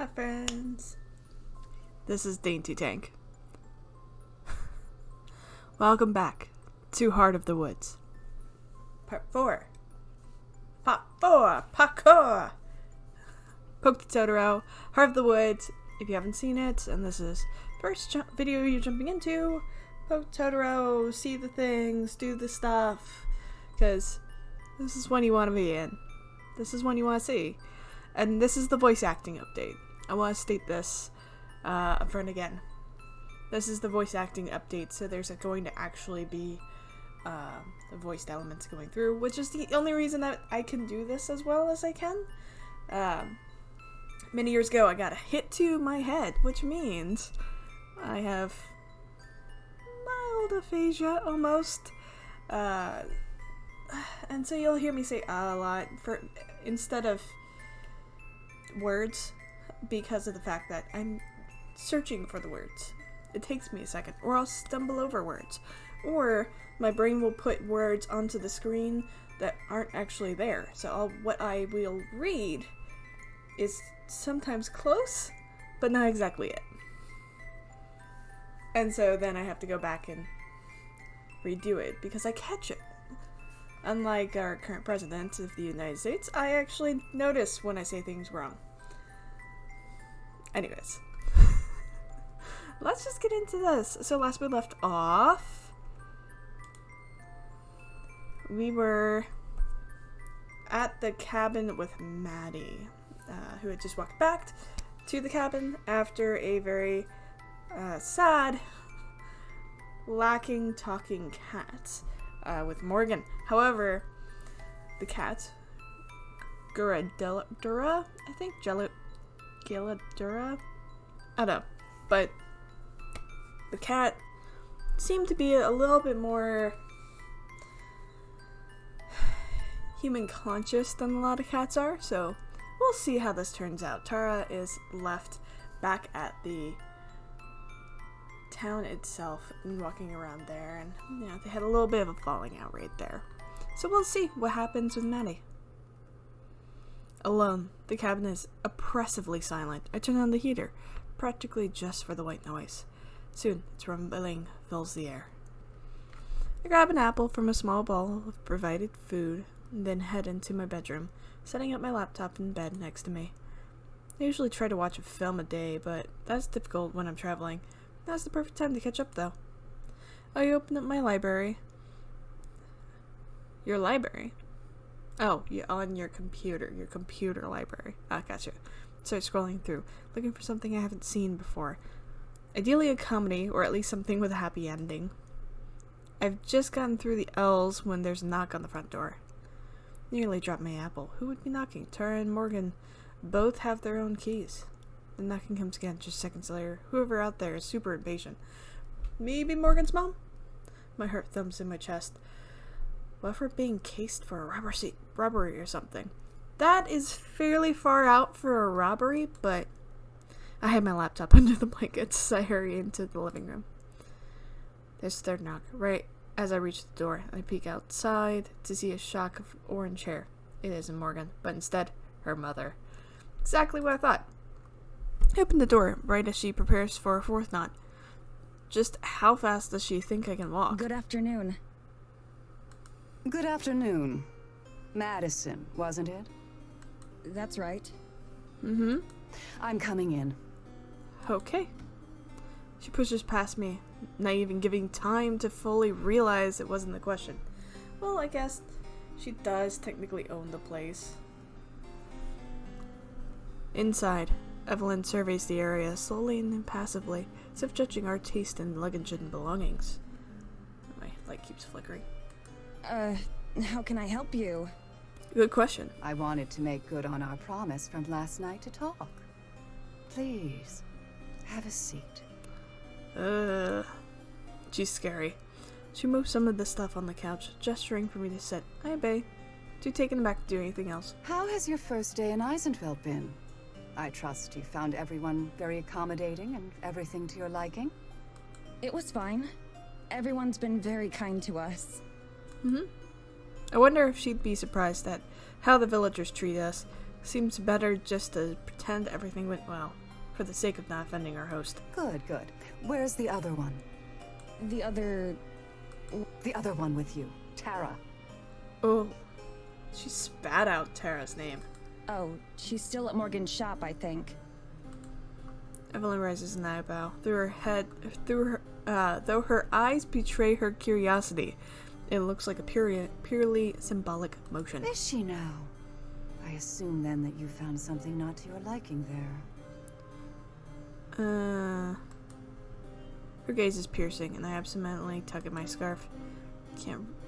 Hi friends, this is DaintyTank. Welcome back to Heart of the Woods. Part 4. Parkour! Poke the Totoro, Heart of the Woods. If you haven't seen it, and this is the first video you're jumping into, poke Totoro, see the things, do the stuff, because this is one you want to be in. This is one you want to see. And this is the voice acting update. I want to state this up front again. This is the voice acting update, so there's going to actually be the voiced elements going through, which is the only reason that I can do this as well as I can. Many years ago, I got a hit to my head, which means I have mild aphasia, almost. And so you'll hear me say a lot instead of words, because of the fact that I'm searching for the words. It takes me a second, or I'll stumble over words, or my brain will put words onto the screen that aren't actually there. So what I will read is sometimes close, but not exactly it. And so then I have to go back and redo it because I catch it. Unlike our current president of the United States, I actually notice when I say things wrong. Anyways. Let's just get into this. So last we left off, we were at the cabin with Maddie, who had just walked back to the cabin after a very sad, lacking talking cat. With Morgan. However, the cat, Galadura, I think, Galadura, I don't know, but the cat seemed to be a little bit more human conscious than a lot of cats are, so we'll see how this turns out. Tara is left back at the town itself and walking around there, and they had a little bit of a falling out right there. So we'll see what happens with Maddie. Alone, the cabin is oppressively silent. I turn on the heater, practically just for the white noise. Soon, its rumbling fills the air. I grab an apple from a small bowl of provided food, and then head into my bedroom, setting up my laptop in bed next to me. I usually try to watch a film a day, but that's difficult when I'm traveling. Now's the perfect time to catch up, though. I open up my library. Your library? Oh, on your computer library. Ah, gotcha. Start scrolling through, looking for something I haven't seen before. Ideally a comedy, or at least something with a happy ending. I've just gotten through the L's when there's a knock on the front door. Nearly dropped my apple. Who would be knocking? Tara and Morgan both have their own keys. The knocking comes again just seconds later. Whoever out there is super impatient. Maybe Morgan's mom? My heart thumps in my chest. What if we're being cased for a robbery or something? That is fairly far out for a robbery, but I had my laptop under the blankets, so I hurry into the living room. There's a third knock, right as I reach the door. I peek outside to see a shock of orange hair. It isn't Morgan, but instead, her mother. Exactly what I thought. I open the door right as she prepares for a fourth knot. Just how fast does she think I can walk? Good afternoon. Good afternoon. Madison, wasn't it? That's right. Mm-hmm. I'm coming in. Okay. She pushes past me, not even giving time to fully realize it wasn't the question. Well, I guess she does technically own the place. Inside, Everlyn surveys the area slowly and impassively, as if judging our taste in luggage and belongings. My light keeps flickering. How can I help you? Good question. I wanted to make good on our promise from last night to talk. Please, have a seat. She's scary. She moves some of the stuff on the couch, gesturing for me to sit. I obey. Too taken aback to do anything else. How has your first day in Eisenfeld been? I trust you found everyone very accommodating and everything to your liking? It was fine. Everyone's been very kind to us. I wonder if she'd be surprised at how the villagers treat us, Seems better just to pretend everything went well, for the sake of not offending our host. Good, good. Where's the other one? The other... The other one with you, Tara. Oh, she spat out Tara's name. Oh, she's still at Morgan's shop, I think. Everlyn raises an eyebrow. Though her eyes betray her curiosity, it looks like a purely symbolic motion. Is she now? I assume then that you found something not to your liking there. Her gaze is piercing, and I absentmindedly tug at my scarf.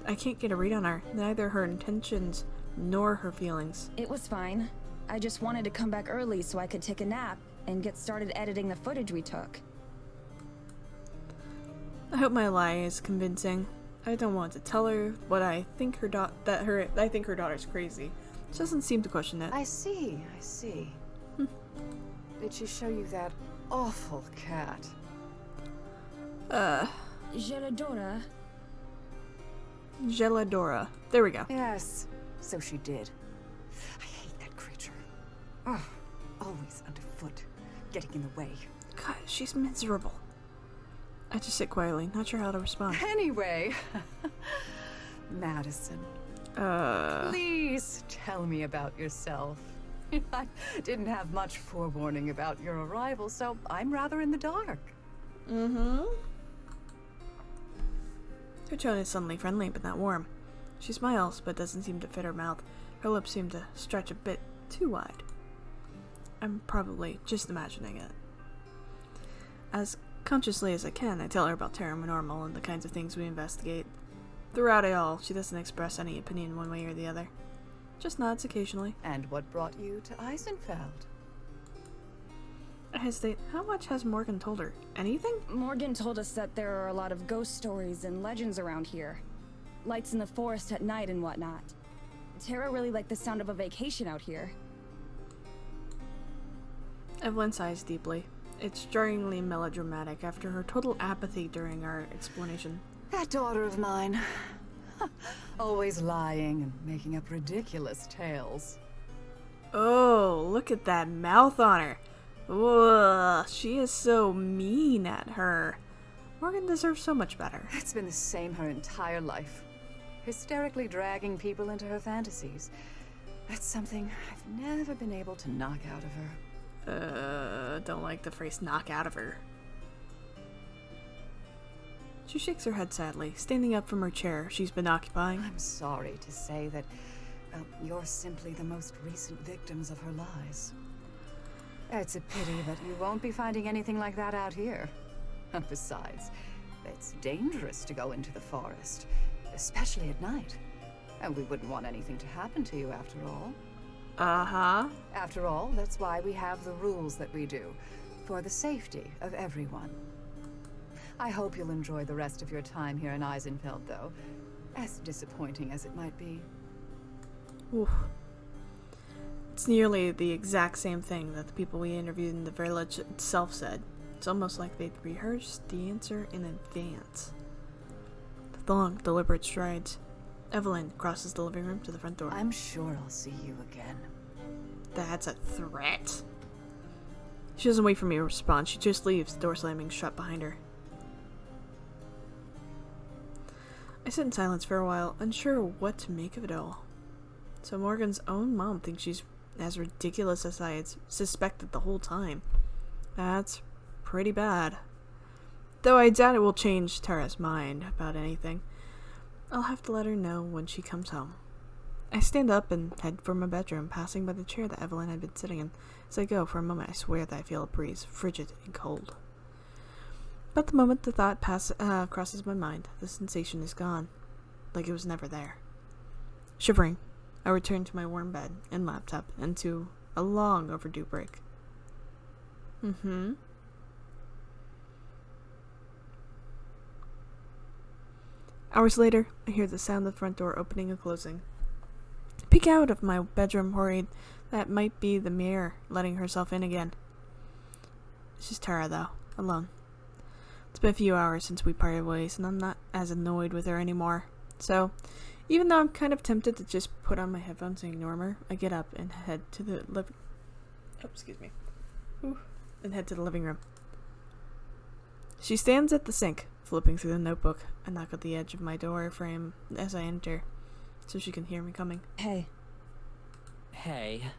I can't get a read on her, neither her intentions nor her feelings. It was fine. I just wanted to come back early so I could take a nap and get started editing the footage we took. I hope my lie is convincing. I don't want to tell her what I think I think her daughter's crazy. She doesn't seem to question it. I see. Did she show you that awful cat? Geladora. Geladora. There we go. Yes, so she did. I hate that creature. Oh, always underfoot, getting in the way. God, she's miserable. I just sit quietly, not sure how to respond. Anyway, Madison. Please tell me about yourself. I didn't have much forewarning about your arrival, so I'm rather in the dark. Her tone is suddenly friendly, but not warm. She smiles, but doesn't seem to fit her mouth. Her lips seem to stretch a bit too wide. I'm probably just imagining it. As consciously as I can, I tell her about Paranormal and the kinds of things we investigate. Throughout it all, she doesn't express any opinion one way or the other. Just nods occasionally. And what brought you to Eisenfeld? I hesitate. How much has Morgan told her? Anything? Morgan told us that there are a lot of ghost stories and legends around here. Lights in the forest at night and whatnot. Tara really liked the sound of a vacation out here. Evelyn sighs deeply. It's jarringly melodramatic after her total apathy during our explanation. That daughter of mine. Always lying and making up ridiculous tales. Oh, look at that mouth on her. Ugh, she is so mean at her. Morgan deserves so much better. It's been the same her entire life. Hysterically dragging people into her fantasies. That's something I've never been able to knock out of her. Don't like the phrase knock out of her. She shakes her head sadly, standing up from her chair she's been occupying. I'm sorry to say that you're simply the most recent victims of her lies. It's a pity, but you won't be finding anything like that out here. Besides, it's dangerous to go into the forest, especially at night. And we wouldn't want anything to happen to you after all. Uh-huh. After all, that's why we have the rules that we do, for the safety of everyone. I hope you'll enjoy the rest of your time here in Eisenfeld, though, as disappointing as it might be. Oof. It's nearly the exact same thing that the people we interviewed in the village itself said. It's almost like they'd rehearsed the answer in advance. With long, deliberate strides, Evelyn crosses the living room to the front door. I'm sure I'll see you again. That's a threat. She doesn't wait for me to respond. She just leaves, the door slamming shut behind her. I sit in silence for a while, unsure what to make of it all. So Morgan's own mom thinks she's as ridiculous as I had suspected the whole time. That's pretty bad. Though I doubt it will change Tara's mind about anything. I'll have to let her know when she comes home. I stand up and head for my bedroom, passing by the chair that Evelyn had been sitting in. As I go, for a moment I swear that I feel a breeze, frigid and cold. But the moment the thought crosses my mind, the sensation is gone, like it was never there. Shivering, I return to my warm bed and laptop and to a long overdue break. Hours later, I hear the sound of the front door opening and closing. I peek out of my bedroom, worried that might be the mirror letting herself in again. It's just Tara, though, alone. It's been a few hours since we parted ways, and I'm not as annoyed with her anymore. So, Even though I'm kind of tempted to just put on my headphones and ignore her, I get up and head to the living... Oh, excuse me. Ooh. And head to the living room. She stands at the sink, flipping through the notebook. I knock at the edge of my door frame as I enter, so she can hear me coming. Hey. Hey.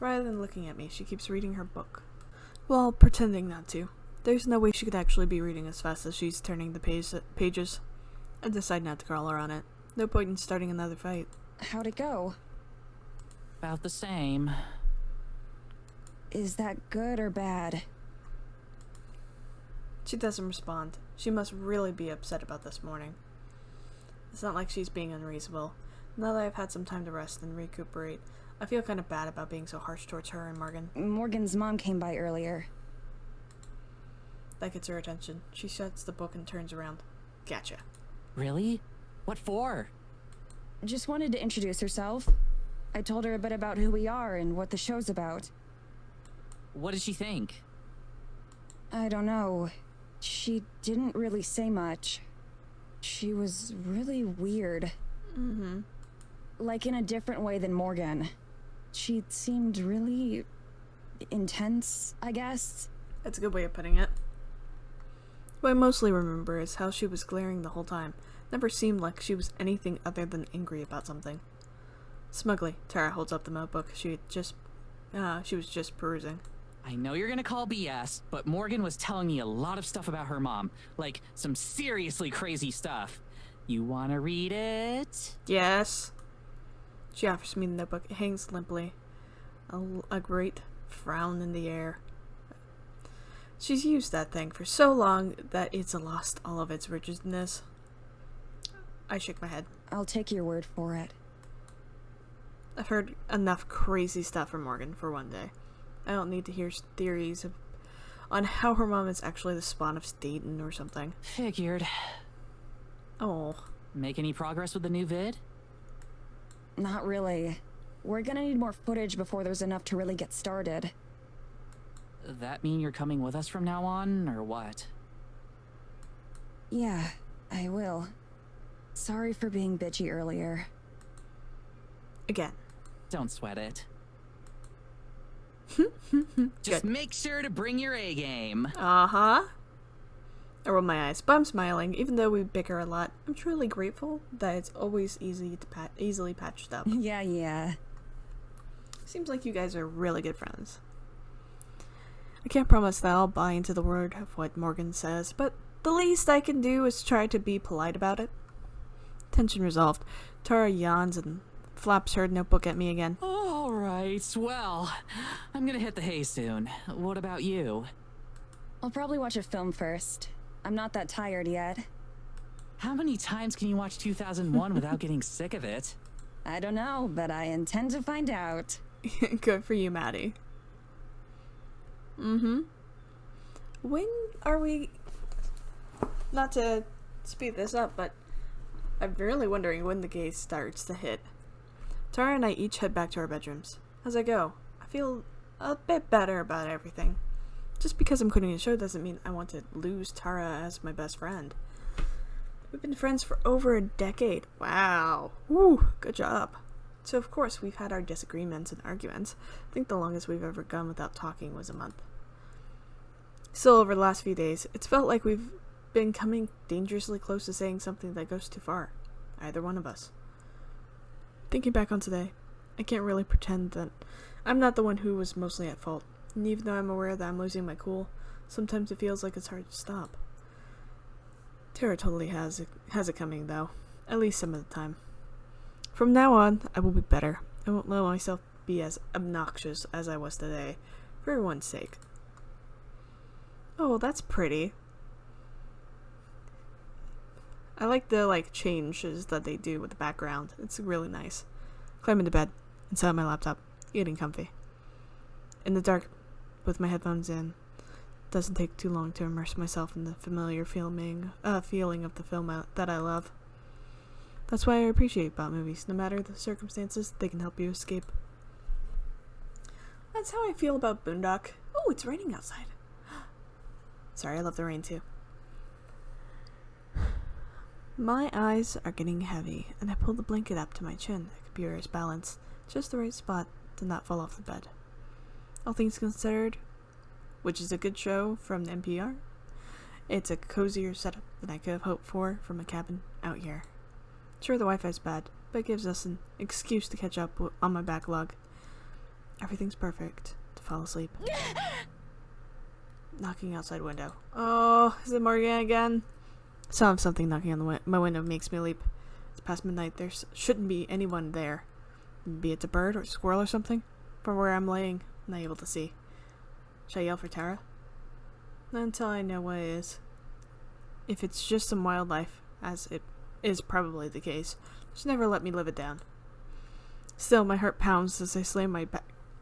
Rather than looking at me, she keeps reading her book. Well, pretending not to. There's no way she could actually be reading as fast as she's turning the pages. I decide not to call her on it. No point in starting another fight. How'd it go? About the same. Is that good or bad? She doesn't respond. She must really be upset about this morning. It's not like she's being unreasonable. Now that I've had some time to rest and recuperate, I feel kind of bad about being so harsh towards her and Morgan. Morgan's mom came by earlier. That gets her attention. She shuts the book and turns around. Gotcha. Really? What for? Just wanted to introduce herself. I told her a bit about who we are and what the show's about. What did she think? I don't know. She didn't really say much. She was really weird. Mm-hmm. Like in a different way than Morgan. She seemed really intense, I guess. That's a good way of putting it. What I mostly remember is how she was glaring the whole time. Never seemed like she was anything other than angry about something. Smugly, Tara holds up the notebook she was just perusing. I know you're gonna call BS, but Morgan was telling me a lot of stuff about her mom. Like, some seriously crazy stuff. You wanna read it? Yes. She offers me the notebook. It hangs limply. A great frown in the air. She's used that thing for so long that it's lost all of its richness. I shake my head. I'll take your word for it. I've heard enough crazy stuff from Morgan for one day. I don't need to hear theories on how her mom is actually the spawn of Dayton or something. Figured. Oh. Make any progress with the new vid? Not really. We're gonna need more footage before there's enough to really get started. That mean you're coming with us from now on, or what? Yeah, I will. Sorry for being bitchy earlier. Again. Don't sweat it. Good. Just make sure to bring your A game. Uh-huh. I roll my eyes, but I'm smiling. Even though we bicker a lot, I'm truly grateful that it's always easily patched up. Yeah. Seems like you guys are really good friends. I can't promise that I'll buy into the word of what Morgan says, but the least I can do is try to be polite about it. Tension resolved. Tara yawns and flaps her notebook at me again. Alright, well, I'm gonna hit the hay soon. What about you? I'll probably watch a film first. I'm not that tired yet. How many times can you watch 2001 without getting sick of it? I don't know, but I intend to find out. Good for you, Maddie. Mm-hmm. When are we... Not to speed this up, but I'm really wondering when the gaze starts to hit. Tara and I each head back to our bedrooms. As I go, I feel a bit better about everything. Just because I'm quitting the show doesn't mean I want to lose Tara as my best friend. We've been friends for over a decade. Wow. Woo, good job. So of course we've had our disagreements and arguments. I think the longest we've ever gone without talking was a month. Still, over the last few days, it's felt like we've been coming dangerously close to saying something that goes too far. Either one of us. Thinking back on today, I can't really pretend that I'm not the one who was mostly at fault. And even though I'm aware that I'm losing my cool, sometimes it feels like it's hard to stop. Tara totally has it coming, though. At least some of the time. From now on, I will be better. I won't let myself be as obnoxious as I was today, for everyone's sake. Oh, that's pretty. I like the, changes that they do with the background. It's really nice. Climb into bed, and set up my laptop, getting comfy. In the dark, with my headphones in, doesn't take too long to immerse myself in the familiar feeling of the film that I love. That's why I appreciate about movies. No matter the circumstances, they can help you escape. That's how I feel about Boondock. Oh, it's raining outside. Sorry, I love the rain too. My eyes are getting heavy, and I pull the blanket up to my chin. The computer is balanced, just the right spot to not fall off the bed. All things considered, which is a good show from the NPR, it's a cozier setup than I could have hoped for from a cabin out here. Sure, the Wi-Fi's bad, but it gives us an excuse to catch up on my backlog. Everything's perfect to fall asleep. Knocking outside window. Oh, is it Morgan again? Sound of something knocking on my window makes me leap. It's past midnight. There shouldn't be anyone there. Maybe it's a bird or a squirrel or something. From where I'm laying, I'm not able to see. Should I yell for Tara? Not until I know what it is. If it's just some wildlife, as it is probably the case, just never let me live it down. Still, my heart pounds as I slam my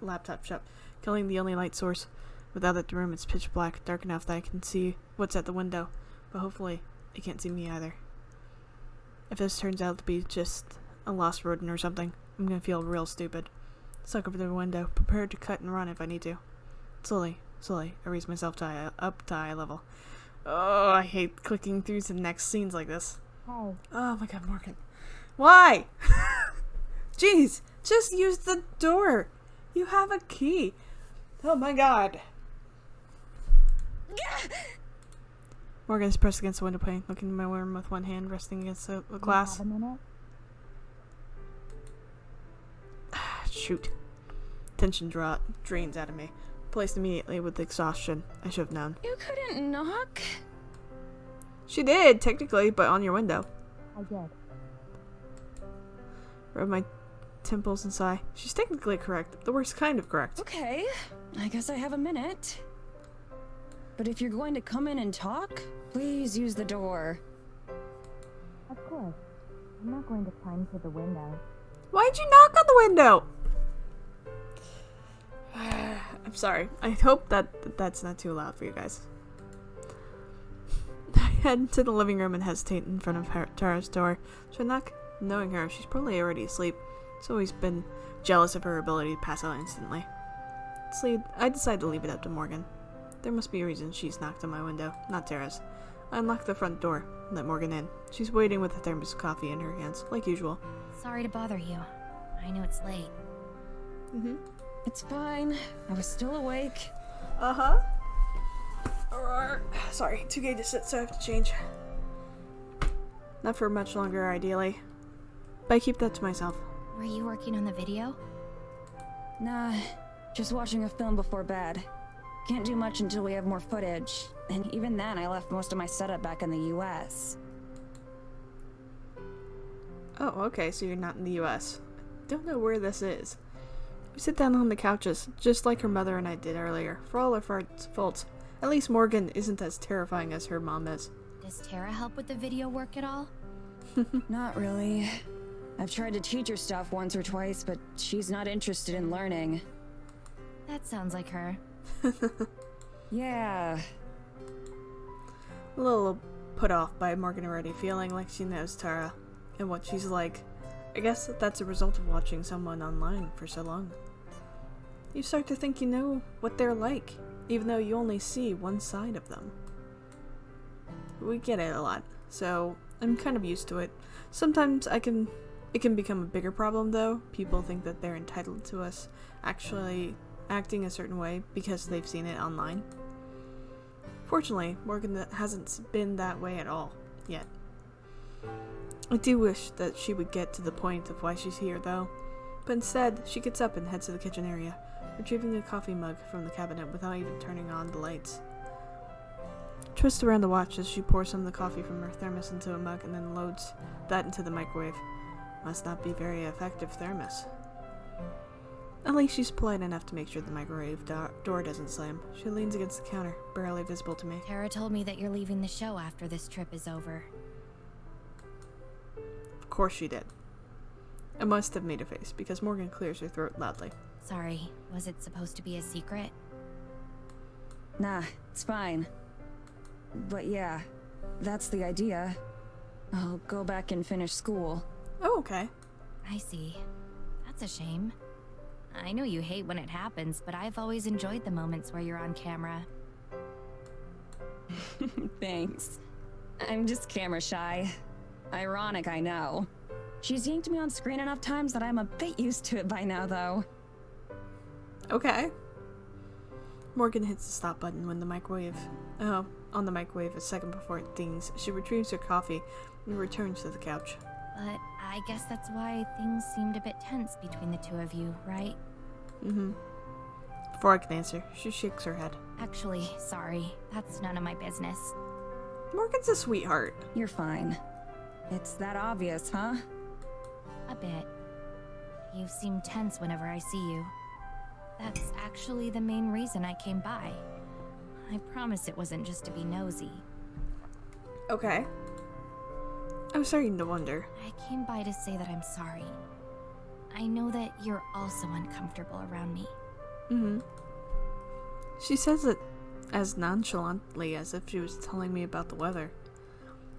laptop shut, killing the only light source. Without it, the room is pitch black, dark enough that I can see what's at the window, but hopefully it can't see me either. If this turns out to be just a lost rodent or something, I'm gonna feel real stupid. Stuck over the window, prepared to cut and run if I need to. Slowly, I raise myself up to eye level. Oh, I hate clicking through to the next scenes like this. Oh. Oh my god, Morgan. Why? Jeez, just use the door. You have a key. Oh my god. Morgan is pressed against the window pane, looking in my room with one hand resting against the glass. Have a minute? Shoot. Tension drains out of me. Placed immediately with exhaustion. I should have known. You couldn't knock? She did, technically, but on your window. I did. Rub my temples and sigh. She's technically correct. The worst kind of correct. Okay, I guess I have a minute. But if you're going to come in and talk, please use the door. Of course. I'm not going to climb through the window. Why'd you knock on the window? I'm sorry. I hope that's not too loud for you guys. I head to the living room and hesitate in front of Tara's door. Should I knock? Knowing her, she's probably already asleep. She's always been jealous of her ability to pass out instantly. I decide to leave it up to Morgan. There must be a reason she's knocked on my window, not Tara's. I unlock the front door and let Morgan in. She's waiting with a thermos of coffee in her hands, like usual. Sorry to bother you. I know it's late. It's fine. I was still awake. Uh-huh. Sorry, too gay to sit, so I have to change. Not for much longer, ideally. But I keep that to myself. Were you working on the video? Nah, just watching a film before bed. Can't do much until we have more footage. And even then, I left most of my setup back in the US. Oh, okay, so you're not in the US. Don't know where this is. We sit down on the couches, just like her mother and I did earlier, for all our faults. At least Morgan isn't as terrifying as her mom is. Does Tara help with the video work at all? Not really. I've tried to teach her stuff once or twice, but she's not interested in learning. That sounds like her. Yeah. A little put off by Morgan already, feeling like she knows Tara and what she's like. I guess that's a result of watching someone online for so long. You start to think you know what they're like, even though you only see one side of them. We get it a lot, so I'm kind of used to it. Sometimes it can become a bigger problem though. People think that they're entitled to us actually acting a certain way because they've seen it online. Fortunately, Morgan hasn't been that way at all, yet. I do wish that she would get to the point of why she's here though, but instead, she gets up and heads to the kitchen area, retrieving a coffee mug from the cabinet without even turning on the lights. Twists around the watch as she pours some of the coffee from her thermos into a mug and then loads that into the microwave. Must not be very effective thermos. At least she's polite enough to make sure the microwave door doesn't slam. She leans against the counter, barely visible to me. Tara told me that you're leaving the show after this trip is over. Of course she did. I must have made a face, because Morgan clears her throat loudly. Sorry, was it supposed to be a secret? Nah, it's fine. But yeah, that's the idea. I'll go back and finish school. Oh, okay. I see. That's a shame. I know you hate when it happens, but I've always enjoyed the moments where you're on camera. Thanks. I'm just camera shy. Ironic, I know. She's yanked me on screen enough times that I'm a bit used to it by now, though. Okay. Morgan hits the stop button when the microwave... Oh, on the microwave a second before it dings. She retrieves her coffee and returns to the couch. But I guess that's why things seemed a bit tense between the two of you, right? Mm-hmm. Before I can answer, she shakes her head. Actually, sorry. That's none of my business. Morgan's a sweetheart. You're fine. It's that obvious, huh? A bit. You seem tense whenever I see you. That's actually the main reason I came by. I promise it wasn't just to be nosy. Okay. I'm starting to wonder. I came by to say that I'm sorry. I know that you're also uncomfortable around me. Mm-hmm. She says it as nonchalantly as if she was telling me about the weather.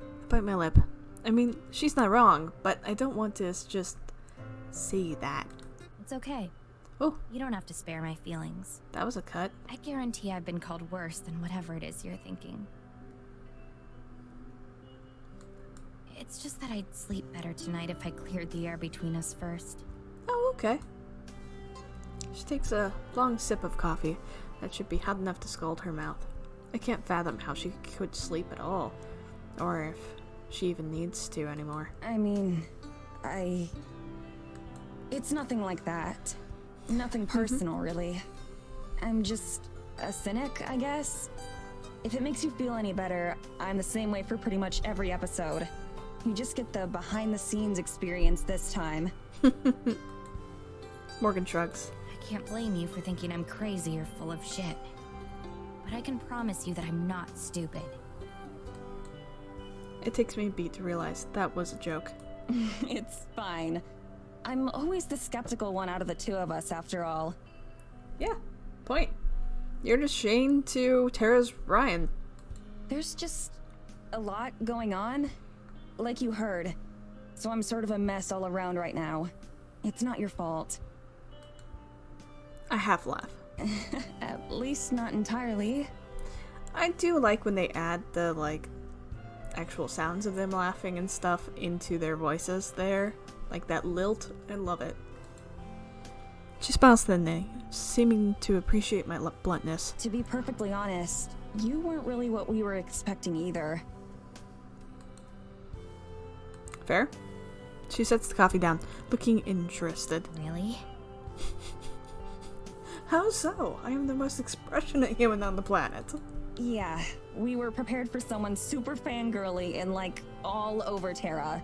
I bite my lip. I mean, she's not wrong, but I don't want to just say that. It's okay. Oh, You don't have to spare my feelings. that was a cut. I guarantee I've been called worse than whatever it is you're thinking. It's just that I'd sleep better tonight if I cleared the air between us first. Oh, okay. She takes a long sip of coffee that should be hot enough to scald her mouth. I can't fathom how she could sleep at all, or if she even needs to anymore. I mean, It's nothing like that. Nothing personal, really. I'm just a cynic, I guess. If it makes you feel any better, I'm the same way for pretty much every episode. You just get the behind-the-scenes experience this time. Morgan shrugs. I can't blame you for thinking I'm crazy or full of shit. But I can promise you that I'm not stupid. It takes me a beat to realize that was a joke. It's fine. I'm always the skeptical one out of the two of us, after all. Yeah, point. You're just Shane to Tara's Ryan. There's just a lot going on, like you heard. So I'm sort of a mess all around right now. It's not your fault. I half laugh. At least not entirely. I do like when they add the, actual sounds of them laughing and stuff into their voices there. Like that lilt. I love it. She smiles thinly, seeming to appreciate my bluntness. To be perfectly honest, you weren't really what we were expecting either. Fair? She sets the coffee down, looking interested. Really? How so? I am the most expressionate human on the planet. Yeah, we were prepared for someone super fangirly and all over Tara.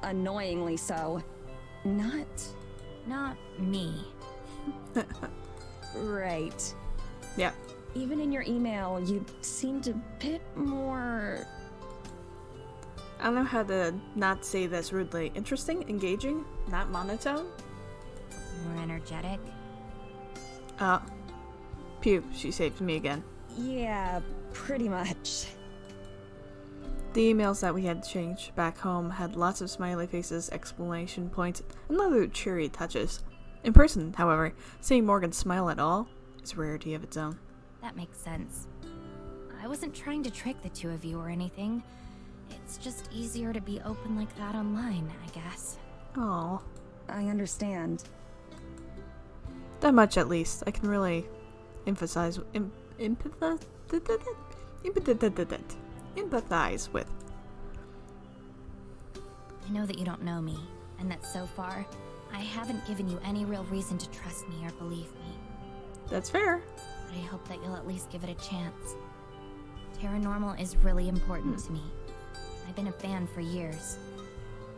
Annoyingly so. Not me. Right. Yeah. Even in your email, you seemed a bit more... I don't know how to not say this rudely. Interesting, engaging, not monotone. More energetic. Pew, she saves me again. Yeah, pretty much. The emails that we had changed back home had lots of smiley faces, exclamation points, and other cheery touches. In person, however, seeing Morgan smile at all is a rarity of its own. That makes sense. I wasn't trying to trick the two of you or anything. It's just easier to be open like that online, I guess. Aww. I understand. That much, at least. I can really empathize with. I know that you don't know me, and that so far, I haven't given you any real reason to trust me or believe me. That's fair. But I hope that you'll at least give it a chance. Paranormal is really important to me. I've been a fan for years.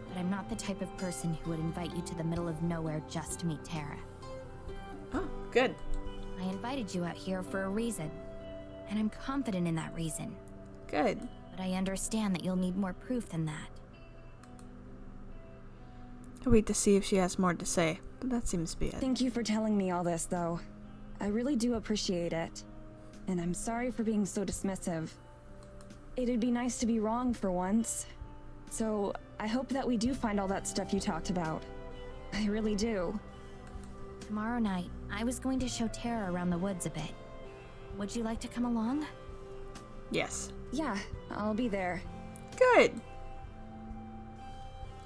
But I'm not the type of person who would invite you to the middle of nowhere just to meet Tara. Oh, good. I invited you out here for a reason. And I'm confident in that reason. Good. But I understand that you'll need more proof than that. I wait to see if she has more to say, but that seems to be it. Thank you for telling me all this, though. I really do appreciate it. And I'm sorry for being so dismissive. It'd be nice to be wrong for once. So, I hope that we do find all that stuff you talked about. I really do. Tomorrow night, I was going to show Tara around the woods a bit. Would you like to come along? Yes. Yeah, I'll be there. Good.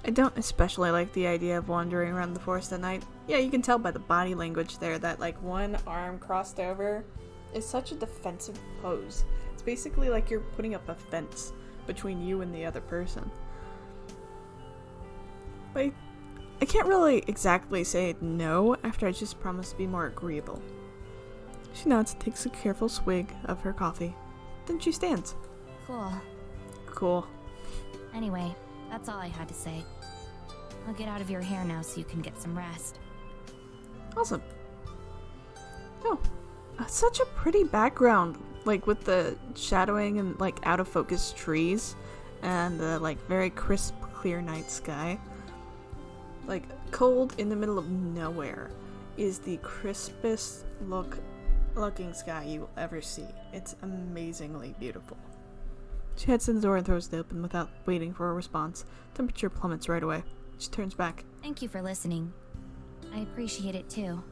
I don't especially like the idea of wandering around the forest at night. Yeah, you can tell by the body language there that like one arm crossed over is such a defensive pose. It's basically like you're putting up a fence between you and the other person. But I can't really exactly say no after I just promised to be more agreeable. She nods and takes a careful swig of her coffee. Then she stands. Cool. Cool. Anyway, that's all I had to say. I'll get out of your hair now so you can get some rest. Awesome. Oh, such a pretty background, like with the shadowing and like out of focus trees and the like very crisp, clear night sky. Like cold in the middle of nowhere is the crispest looking sky you will ever see. It's amazingly beautiful. She heads to the door and throws it open without waiting for a response. Temperature plummets right away. She turns back. Thank you for listening. I appreciate it too.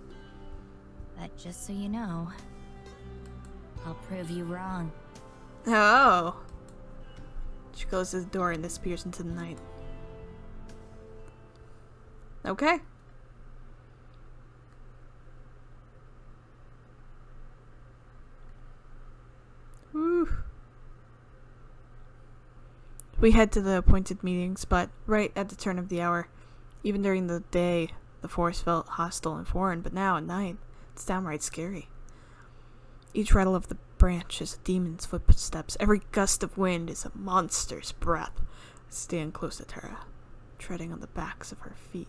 But just so you know, I'll prove you wrong. Oh! She closes the door and disappears into the night. Okay. Woo. We head to the appointed meeting spot right at the turn of the hour. Even during the day, the forest felt hostile and foreign, but now at night, it's downright scary. Each rattle of the branch is a demon's footsteps. Every gust of wind is a monster's breath. I stand close to Tara, treading on the backs of her feet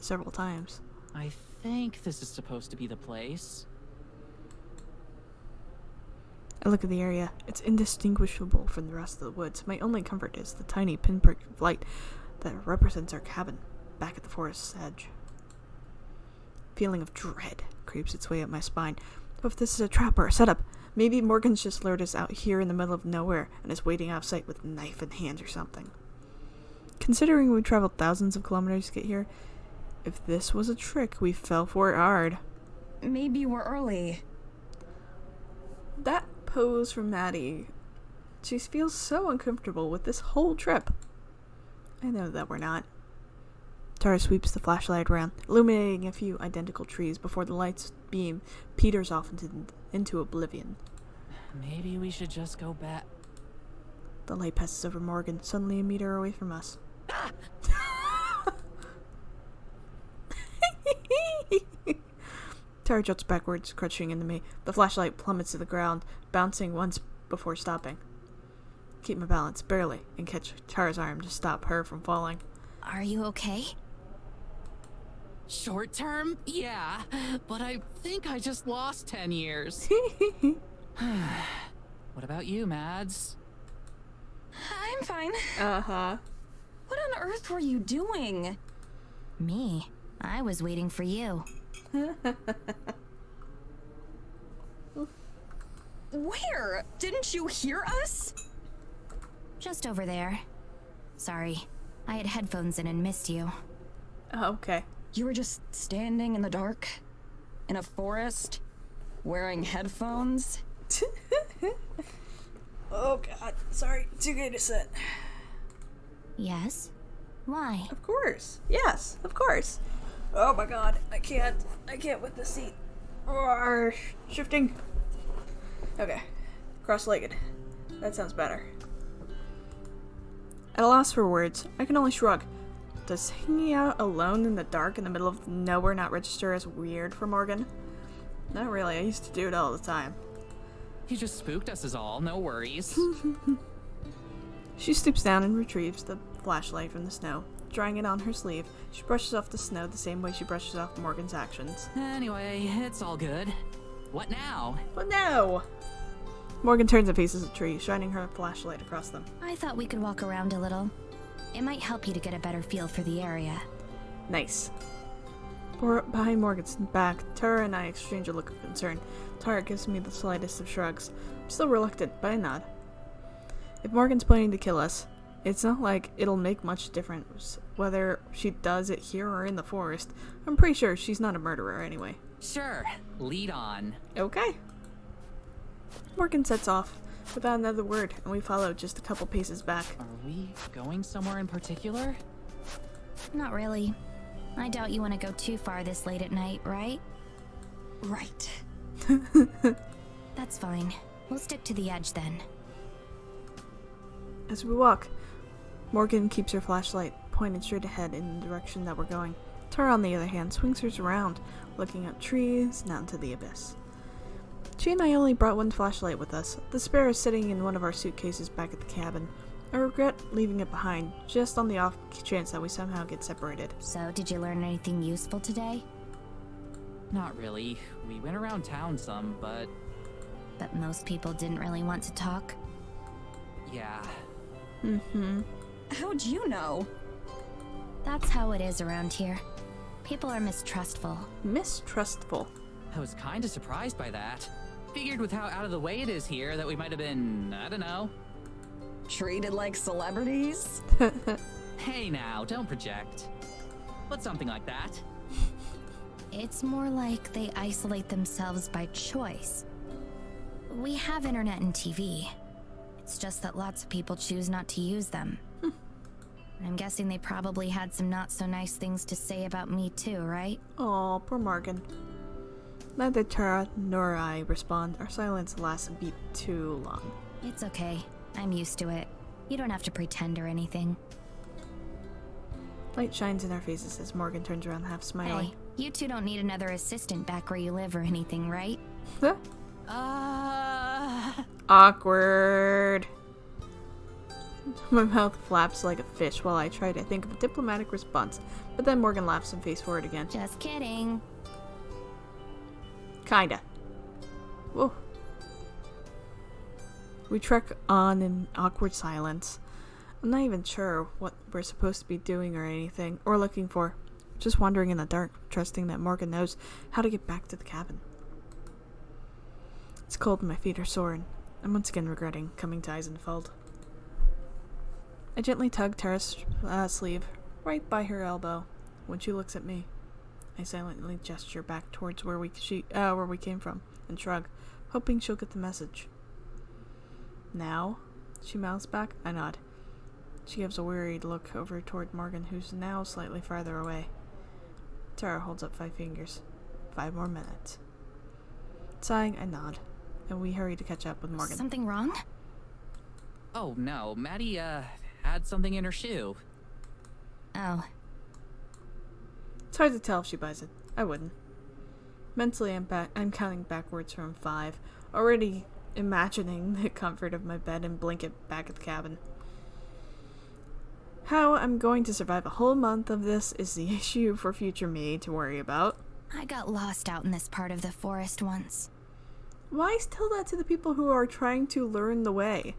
several times. I think this is supposed to be the place. I look at the area. It's indistinguishable from the rest of the woods. My only comfort is the tiny pinprick of light that represents our cabin, back at the forest's edge. Feeling of dread creeps its way up my spine. What if this is a trap or a setup? Maybe Morgan's just lured us out here in the middle of nowhere and is waiting out of sight with a knife in hand or something. Considering we traveled thousands of kilometers to get here, if this was a trick, we fell for it hard. Maybe we're early. That pose from Maddie. She feels so uncomfortable with this whole trip. I know that we're not. Tara sweeps the flashlight around, illuminating a few identical trees before the light's beam peters off into oblivion. Maybe we should just go back. The light passes over Morgan, suddenly a meter away from us. Tara jolts backwards, crunching into me. The flashlight plummets to the ground, bouncing once before stopping. Keep my balance, barely, and catch Tara's arm to stop her from falling. Are you okay? Short term? Yeah, but I think I just lost 10 years. What about you, Mads? I'm fine. Uh-huh. What on earth were you doing? Me? I was waiting for you. Where? Didn't you hear us? Just over there. Sorry, I had headphones in and missed you. Oh, okay. You were just standing in the dark? In a forest? Wearing headphones? Oh god, sorry, too good to sit. Yes? Why? Of course, yes, of course. Oh my god, I can't with the seat. Roar, shifting. Okay, cross-legged. That sounds better. At a loss for words, I can only shrug. Does hanging out alone in the dark in the middle of nowhere not register as weird for Morgan? Not really, I used to do it all the time. He just spooked us is all, no worries. She stoops down and retrieves the flashlight from the snow. Drying it on her sleeve, she brushes off the snow the same way she brushes off Morgan's actions. Anyway, it's all good. What now? But no! Morgan turns and faces a tree, shining her flashlight across them. I thought we could walk around a little. It might help you to get a better feel for the area. Nice. Behind Morgan's back, Tara and I exchange a look of concern. Tara gives me the slightest of shrugs. I'm still reluctant, but I nod. If Morgan's planning to kill us, it's not like it'll make much difference whether she does it here or in the forest. I'm pretty sure she's not a murderer anyway. Sure, lead on. Okay. Morgan sets off without another word, and we follow just a couple paces back. Are we going somewhere in particular? Not really. I doubt you want to go too far this late at night, right? Right. That's fine. We'll stick to the edge then. As we walk, Morgan keeps her flashlight pointed straight ahead in the direction that we're going. Tara, on the other hand, swings hers around, looking at trees and out into the abyss. She and I only brought one flashlight with us. The spare is sitting in one of our suitcases back at the cabin. I regret leaving it behind, just on the off chance that we somehow get separated. So, did you learn anything useful today? Not really. We went around town some, but But most people didn't really want to talk. yeah. How'd you know? That's how it is around here. People are mistrustful. Mistrustful. I was kinda surprised by that. Figured with how out of the way it is here that we might have been, I don't know. Treated like celebrities? Hey now, don't project. But something like that. It's more like they isolate themselves by choice. We have internet and TV. It's just that lots of people choose not to use them. I'm guessing they probably had some not so nice things to say about me too, right? Aw, poor Morgan. Neither Tara nor I respond. Our silence lasts a beat too long. It's okay. I'm used to it. You don't have to pretend or anything. Light shines in our faces as Morgan turns around half smiling. Hey, you two don't need another assistant back where you live or anything, right? Awkward. My mouth flaps like a fish while I try to think of a diplomatic response, but then Morgan laughs and face forward again. Just kidding. Kinda. Whoa. We trek on in awkward silence. I'm not even sure what we're supposed to be doing or anything, or looking for. Just wandering in the dark, trusting that Morgan knows how to get back to the cabin. It's cold and my feet are sore, and I'm once again regretting coming to Eisenfeld. I gently tug Tara's sleeve, right by her elbow. When she looks at me, I silently gesture back towards where we came from, and shrug, hoping she'll get the message. Now? She mouths back. I nod. She gives a worried look over toward Morgan, who's now slightly farther away. Tara holds up 5 fingers. 5 more minutes. Sighing, I nod, and we hurry to catch up with Morgan. Something wrong? Oh no, Maddie, had something in her shoe. Oh. It's hard to tell if she buys it. I wouldn't. Mentally, I'm counting backwards from 5, already imagining the comfort of my bed and blanket back at the cabin. How I'm going to survive a whole month of this is the issue for future me to worry about. I got lost out in this part of the forest once. Why tell that to the people who are trying to learn the way?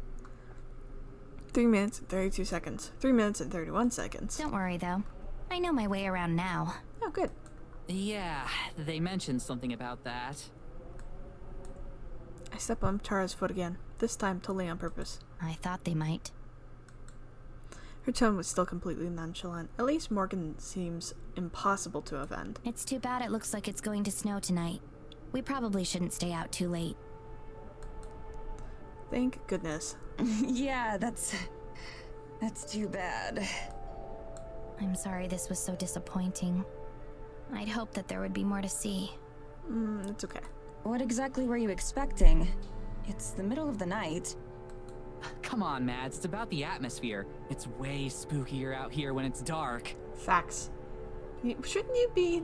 3 minutes and 32 seconds. 3 minutes and 31 seconds. Don't worry, though. I know my way around now. Oh, good. Yeah, they mentioned something about that. I step on Tara's foot again, this time totally on purpose. I thought they might. Her tone was still completely nonchalant. At least Morgan seems impossible to offend. It's too bad it looks like it's going to snow tonight. We probably shouldn't stay out too late. Thank goodness. Yeah, that's too bad. I'm sorry this was so disappointing. I'd hoped that there would be more to see. It's okay. What exactly were you expecting? It's the middle of the night. Come on, Mads, it's about the atmosphere. It's way spookier out here when it's dark. Facts. Shouldn't you be,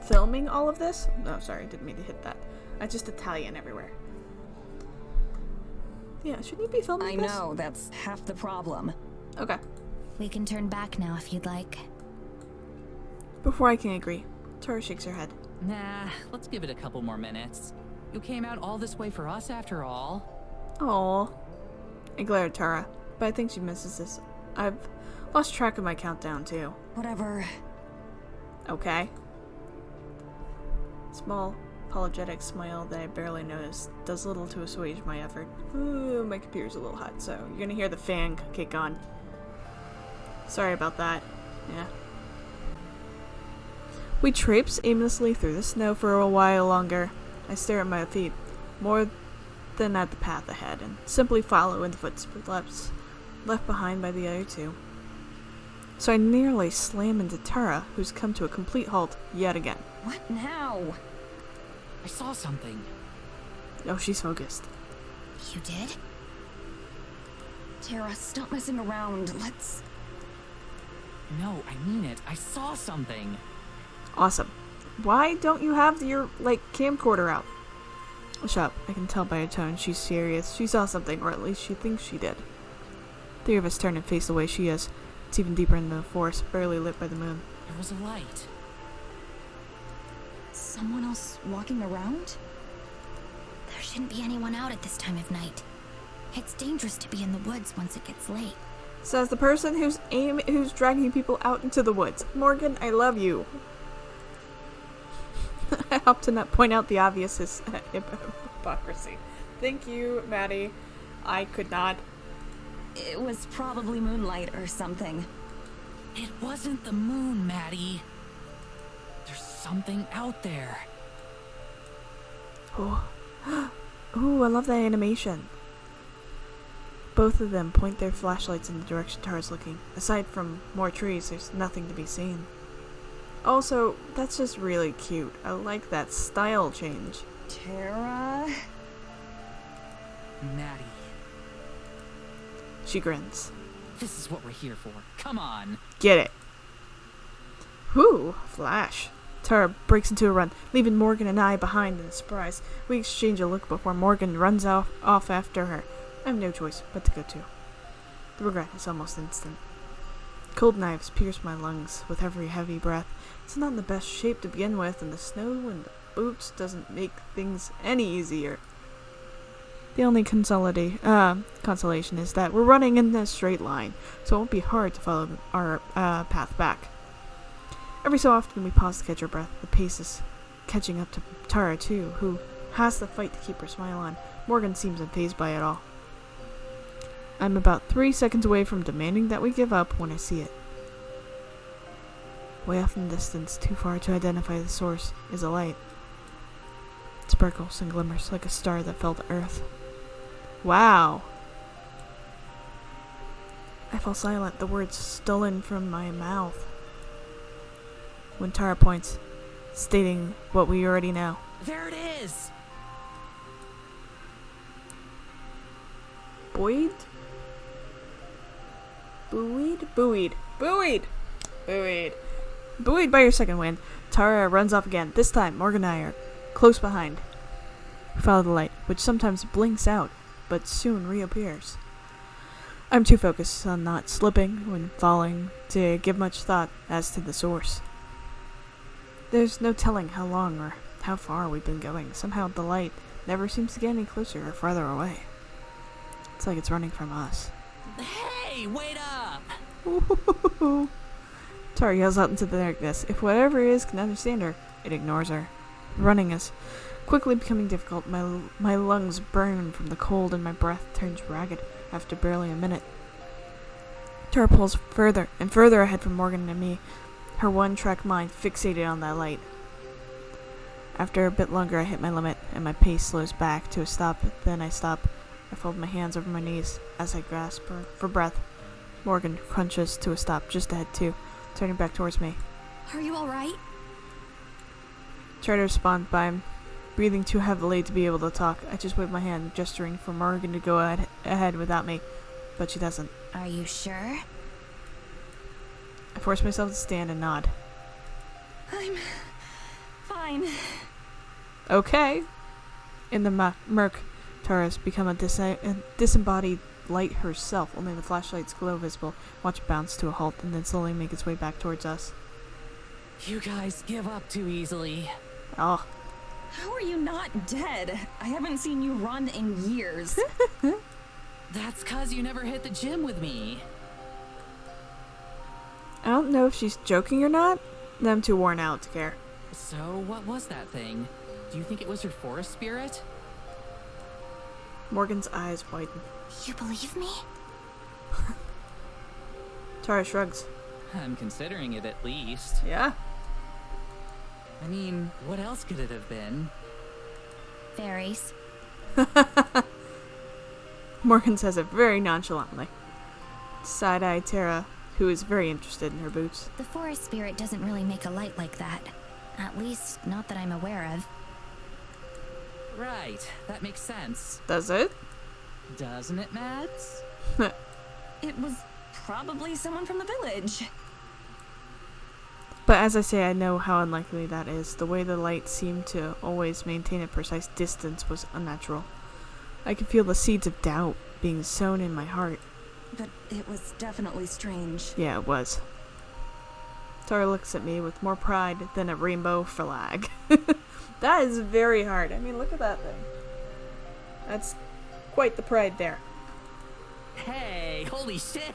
filming all of this? No, sorry, didn't mean to hit that. I just Italian everywhere. Yeah, shouldn't you be filming this? I know, that's half the problem. Okay. We can turn back now if you'd like. Before I can agree, Tara shakes her head. Nah, let's give it a couple more minutes. You came out all this way for us after all. Aww. I glare at Tara, but I think she misses this. I've lost track of my countdown, too. Whatever. Okay. Small, apologetic smile that I barely noticed does little to assuage my effort. Ooh, my computer's a little hot, so you're gonna hear the fan kick on. Sorry about that. Yeah. We traipse aimlessly through the snow for a while longer. I stare at my feet, more than at the path ahead, and simply follow in the footsteps left behind by the other two. So I nearly slam into Tara, who's come to a complete halt yet again. What now? I saw something. Oh, she's focused. You did? Tara, stop messing around. Let's... No, I mean it. I saw something. Awesome. Why don't you have your, camcorder out? Shut up. I can tell by her tone she's serious. She saw something, or at least she thinks she did. Three of us turn and face the way she is. It's even deeper in the forest, barely lit by the moon. There was a light. Someone else walking around? There shouldn't be anyone out at this time of night. It's dangerous to be in the woods once it gets late. Says the person who's dragging people out into the woods. Morgan, I love you. I hope to not point out the obvious hypocrisy. Thank you, Maddie. I could not. It was probably moonlight or something. It wasn't the moon, Maddie. There's something out there. Oh. Ooh, I love that animation. Both of them point their flashlights in the direction Tara's looking. Aside from more trees, there's nothing to be seen. Also, that's just really cute. I like that style change. Tara? Maddie. She grins. This is what we're here for. Come on. Get it. Whew, flash. Tara breaks into a run, leaving Morgan and I behind in a surprise. We exchange a look before Morgan runs off after her. I have no choice but to go too. The regret is almost instant. Cold knives pierce my lungs with every heavy breath. It's not in the best shape to begin with, and the snow and the boots doesn't make things any easier. The only consolation is that we're running in a straight line, so it won't be hard to follow our path back. Every so often we pause to catch our breath. The pace is catching up to Tara too, who has to fight to keep her smile on. Morgan seems unfazed by it all. I'm about 3 seconds away from demanding that we give up when I see it. Way off in the distance, too far to identify the source, is a light. It sparkles and glimmers like a star that fell to earth. Wow! I fall silent, the words stolen from my mouth. When Tara points, stating what we already know. There it is! Buoyed? Buoyed by your second wind, Tara runs off again. This time, Morgan and I are close behind. We follow the light, which sometimes blinks out, but soon reappears. I'm too focused on not slipping when falling to give much thought as to the source. There's no telling how long or how far we've been going. Somehow the light never seems to get any closer or farther away. It's like it's running from us. Hey, wait up! Tara yells out into the darkness. If whatever it is can understand her, it ignores her. Running is quickly becoming difficult. My lungs burn from the cold and my breath turns ragged after barely a minute. Tara pulls further and further ahead from Morgan and me, her one-track mind fixated on that light. After a bit longer, I hit my limit, and my pace slows back to a stop. Then I stop. I fold my hands over my knees as I grasp for breath. Morgan crunches to a stop just ahead too, turning back towards me. Are you alright? Try to respond, but I'm breathing too heavily to be able to talk. I just wave my hand, gesturing for Morgan to go ahead without me, but she doesn't. Are you sure? I force myself to stand and nod. I'm fine. Okay. In the murk, Tara's become a disembodied light herself. Only the flashlight's glow visible. Watch it bounce to a halt and then slowly make its way back towards us. You guys give up too easily. Oh. How are you not dead? I haven't seen you run in years. That's 'cause you never hit the gym with me. I don't know if she's joking or not. I'm too worn out to care. So, what was that thing? Do you think it was her forest spirit? Morgan's eyes widen. You believe me? Tara shrugs. I'm considering it at least. Yeah? I mean, what else could it have been? Fairies. Morgan says it very nonchalantly. Side-eye Tara, who is very interested in her boots. The forest spirit doesn't really make a light like that. At least, not that I'm aware of. Right, that makes sense. Does it? Doesn't it, Mads? It was probably someone from the village. But as I say, I know how unlikely that is. The way the light seemed to always maintain a precise distance was unnatural. I could feel the seeds of doubt being sown in my heart. But it was definitely strange. Yeah, it was. Tara looks at me with more pride than a rainbow flag. That is very hard. I mean, look at that thing. That's quite the pride there. Hey, holy shit!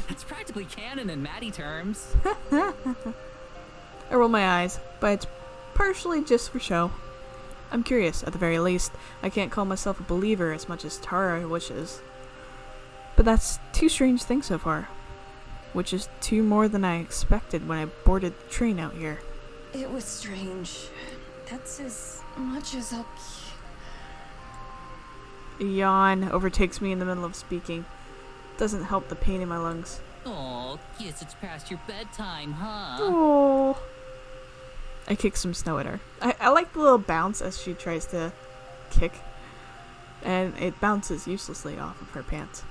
That's practically canon in Maddie terms. I roll my eyes, but it's partially just for show. I'm curious, at the very least. I can't call myself a believer as much as Tara wishes. But that's 2 strange things so far. Which is 2 more than I expected when I boarded the train out here. It was strange. That's as much as I'll... A yawn overtakes me in the middle of speaking. Doesn't help the pain in my lungs. Oh, guess it's past your bedtime, huh? Oh. I kick some snow at her. I like the little bounce as she tries to kick. And it bounces uselessly off of her pants.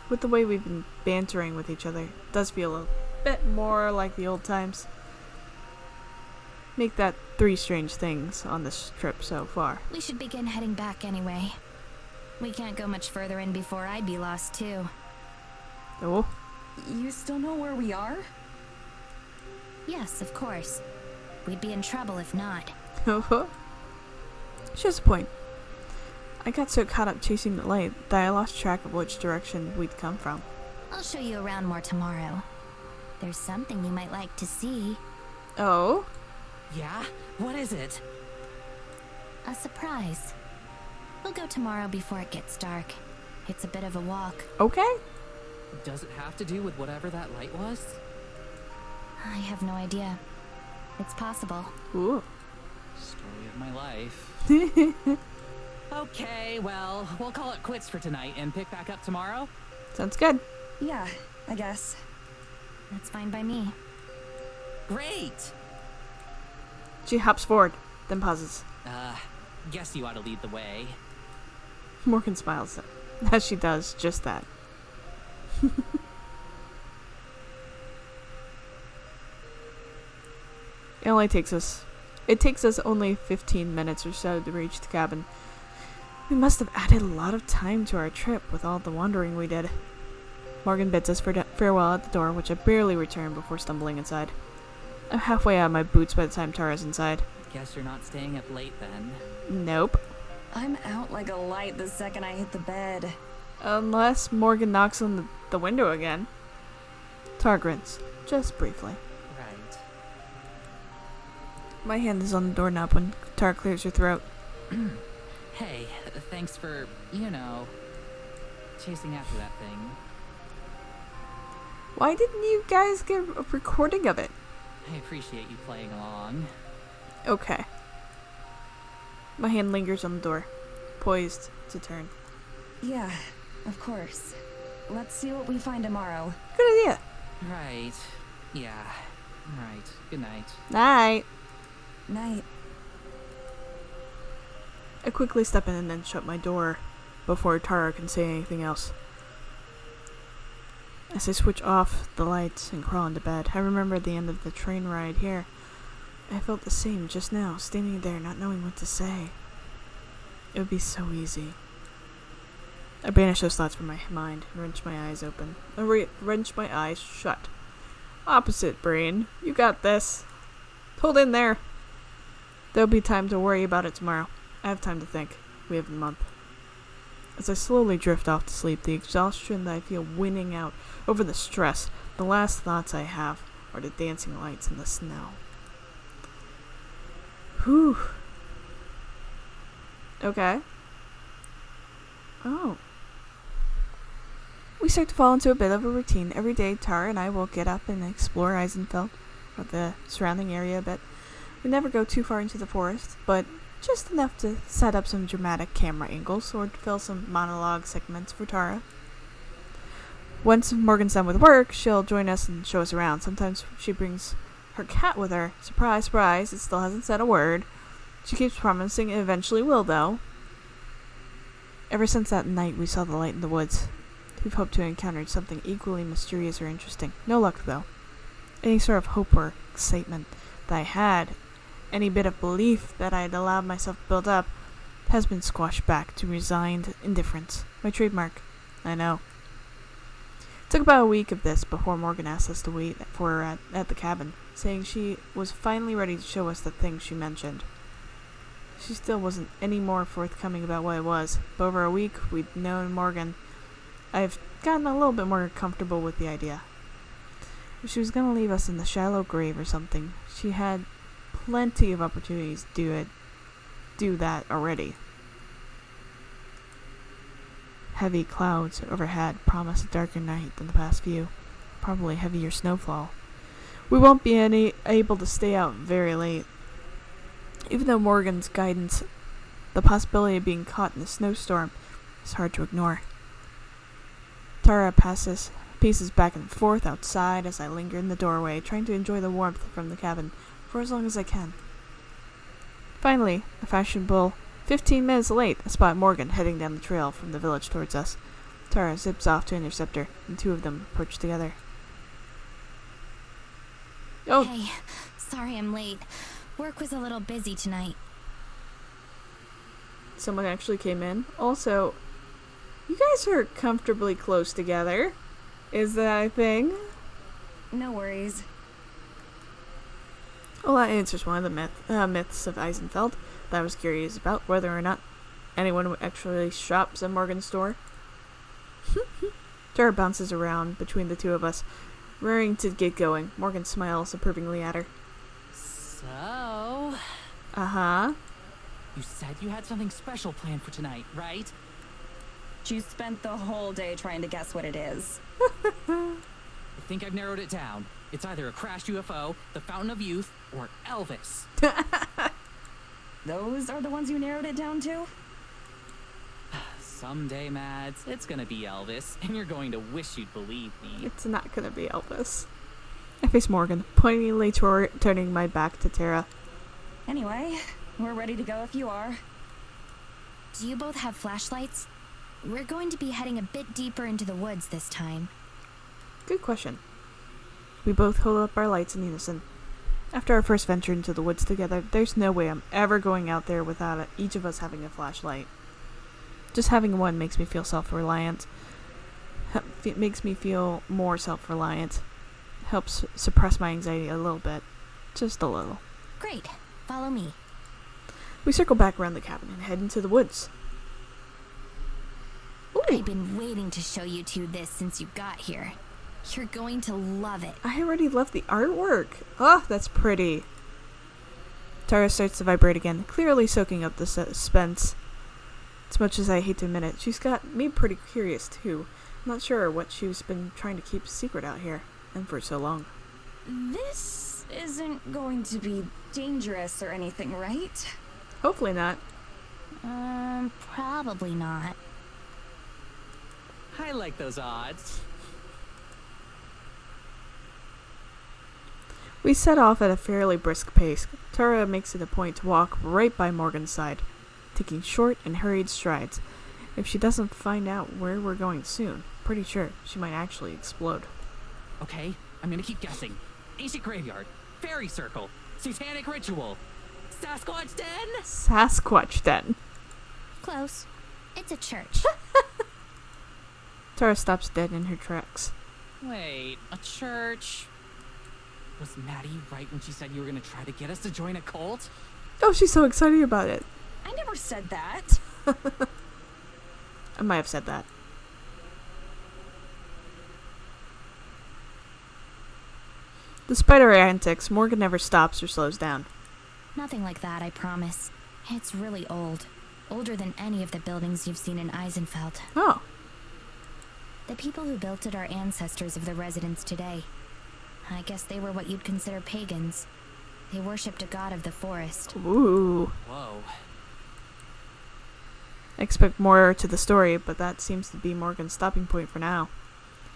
With the way we've been bantering with each other, it does feel a bit more like the old times. Make that 3 strange things on this trip so far. We should begin heading back anyway. We can't go much further in before I'd be lost too. Oh. You still know where we are? Yes, of course. We'd be in trouble if not. She has a point. I got so caught up chasing the light that I lost track of which direction we'd come from. I'll show you around more tomorrow. There's something you might like to see. Oh? Yeah? What is it? A surprise. We'll go tomorrow before it gets dark. It's a bit of a walk. Okay. Does it have to do with whatever that light was? I have no idea. It's possible. Ooh. Story of my life. Okay, well, we'll call it quits for tonight and pick back up tomorrow. Sounds good. Yeah, I guess. That's fine by me. Great! She hops forward, then pauses. Guess you ought to lead the way. Morgan smiles as she does just that. It takes us only 15 minutes or so to reach the cabin. We must have added a lot of time to our trip with all the wandering we did. Morgan bids us farewell at the door, which I barely return before stumbling inside. I'm halfway out of my boots by the time Tara's inside. Guess you're not staying up late then. Nope. I'm out like a light the second I hit the bed. Unless Morgan knocks on the window again. Tara grins, just briefly. Right. My hand is on the doorknob when Tara clears her throat. Hey, thanks for, chasing after that thing. Why didn't you guys get a recording of it? I appreciate you playing along. Okay. My hand lingers on the door, poised to turn. Yeah, of course. Let's see what we find tomorrow. Good idea. Right. Yeah. Right. Good night. Night. Night. I quickly step in and then shut my door before Tara can say anything else. As I switch off the lights and crawl into bed, I remember the end of the train ride here. I felt the same just now, standing there not knowing what to say. It would be so easy. I banish those thoughts from my mind and wrench my eyes open. Wrench my eyes shut. Opposite brain, you got this. Hold in there. There'll be time to worry about it tomorrow. I have time to think. We have a month. As I slowly drift off to sleep, the exhaustion that I feel winning out over the stress, the last thoughts I have are the dancing lights in the snow. Whew. Okay. Oh. We start to fall into a bit of a routine. Every day, Tara and I will get up and explore Eisenfeld, or the surrounding area a bit. We never go too far into the forest, but just enough to set up some dramatic camera angles or to fill some monologue segments for Tara. Once Morgan's done with work, she'll join us and show us around. Sometimes she brings her cat with her. Surprise, surprise, it still hasn't said a word. She keeps promising it eventually will, though. Ever since that night we saw the light in the woods, we've hoped to encounter something equally mysterious or interesting. No luck, though. Any sort of hope or excitement that I had, any bit of belief that I had allowed myself to build up, has been squashed back to resigned indifference. My trademark. I know. It took about a week of this before Morgan asked us to wait for her at the cabin, saying she was finally ready to show us the thing she mentioned. She still wasn't any more forthcoming about what it was, but over a week we'd known Morgan. I've gotten a little bit more comfortable with the idea. If she was going to leave us in the shallow grave or something, she had plenty of opportunities to do that already. Heavy clouds overhead promise a darker night than the past few. Probably heavier snowfall. We won't be able to stay out very late. Even though Morgan's guidance, the possibility of being caught in a snowstorm is hard to ignore. Tara paces back and forth outside as I linger in the doorway, trying to enjoy the warmth from the cabin for as long as I can. Finally, a fashionable 15 minutes late, I spot Morgan heading down the trail from the village towards us. Tara zips off to intercept her, and two of them approach together. Oh! Hey, sorry I'm late. Work was a little busy tonight. Someone actually came in. Also, you guys are comfortably close together. Is that a thing? No worries. Well, that answers one of the myths of Eisenfeld that I was curious about, whether or not anyone actually shops at Morgan's store. Tara bounces around between the two of us, raring to get going. Morgan smiles approvingly at her. So... Uh-huh. You said you had something special planned for tonight, right? She spent the whole day trying to guess what it is. I think I've narrowed it down. It's either a crashed UFO, the Fountain of Youth, or Elvis. Those are the ones you narrowed it down to? Someday, Mads, it's gonna be Elvis, and you're going to wish you'd believe me. It's not gonna be Elvis. I face Morgan, pointedly turning my back to Tara. Anyway, we're ready to go if you are. Do you both have flashlights? We're going to be heading a bit deeper into the woods this time. Good question. We both hold up our lights in unison. After our first venture into the woods together, there's no way I'm ever going out there without each of us having a flashlight. Just having one makes me feel self-reliant. It makes me feel more self-reliant. Helps suppress my anxiety a little bit. Just a little. Great. Follow me. We circle back around the cabin and head into the woods. Ooh. I've been waiting to show you two this since you got here. You're going to love it. I already love the artwork. Oh, that's pretty. Tara starts to vibrate again, clearly soaking up the suspense. As much as I hate to admit it, she's got me pretty curious too. I'm not sure what she's been trying to keep secret out here, and for so long. This isn't going to be dangerous or anything, right? Hopefully not. Probably not. I like those odds. We set off at a fairly brisk pace. Tara makes it a point to walk right by Morgan's side, taking short and hurried strides. If she doesn't find out where we're going soon, pretty sure she might actually explode. Okay, I'm gonna keep guessing. Ancient graveyard, fairy circle, satanic ritual, Sasquatch den? Sasquatch den. Close. It's a church. Tara stops dead in her tracks. Wait, a church? Was Maddie right when she said you were gonna try to get us to join a cult? Oh, she's so excited about it. I never said that. I might have said that. Despite our antics, Morgan never stops or slows down. Nothing like that, I promise. It's really old. Older than any of the buildings you've seen in Eisenfeld. Oh. The people who built it are ancestors of the residents today. I guess they were what you'd consider pagans. They worshipped a god of the forest. Ooh. Whoa. I expect more to the story, but that seems to be Morgan's stopping point for now.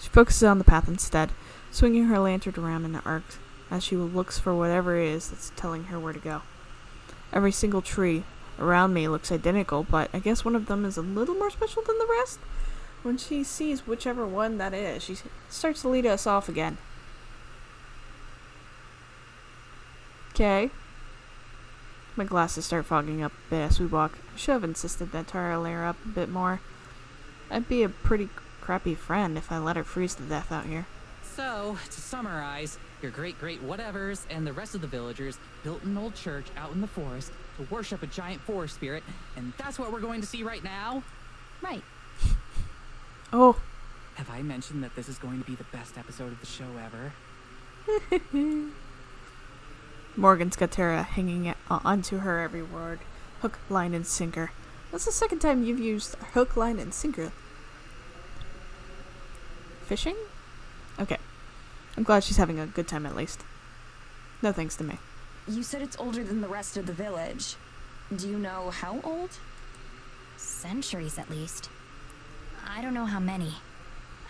She focuses on the path instead, swinging her lantern around in an arc as she looks for whatever it is that's telling her where to go. Every single tree around me looks identical, but I guess one of them is a little more special than the rest. When she sees whichever one that is, she starts to lead us off again. Okay. My glasses start fogging up a bit as we walk. I should have insisted that Tara layer up a bit more. I'd be a pretty crappy friend if I let her freeze to death out here. So, to summarize, your great-great-whatevers and the rest of the villagers built an old church out in the forest to worship a giant forest spirit, and that's what we're going to see right now? Right. Oh. Have I mentioned that this is going to be the best episode of the show ever? Morgan's got Tara hanging onto her every word. Hook, line, and sinker. That's the second time you've used hook, line, and sinker. Fishing? Okay. I'm glad she's having a good time at least. No thanks to me. You said it's older than the rest of the village. Do you know how old? Centuries at least. I don't know how many.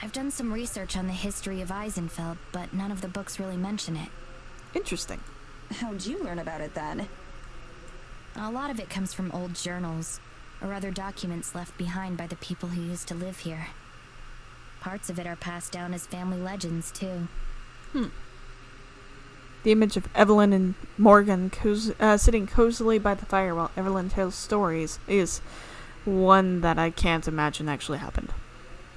I've done some research on the history of Eisenfeld, but none of the books really mention it. Interesting. How'd you learn about it then? A lot of it comes from old journals, or other documents left behind by the people who used to live here. Parts of it are passed down as family legends, too. The image of Evelyn and Morgan sitting cozily by the fire while Everlyn tells stories is one that I can't imagine actually happened.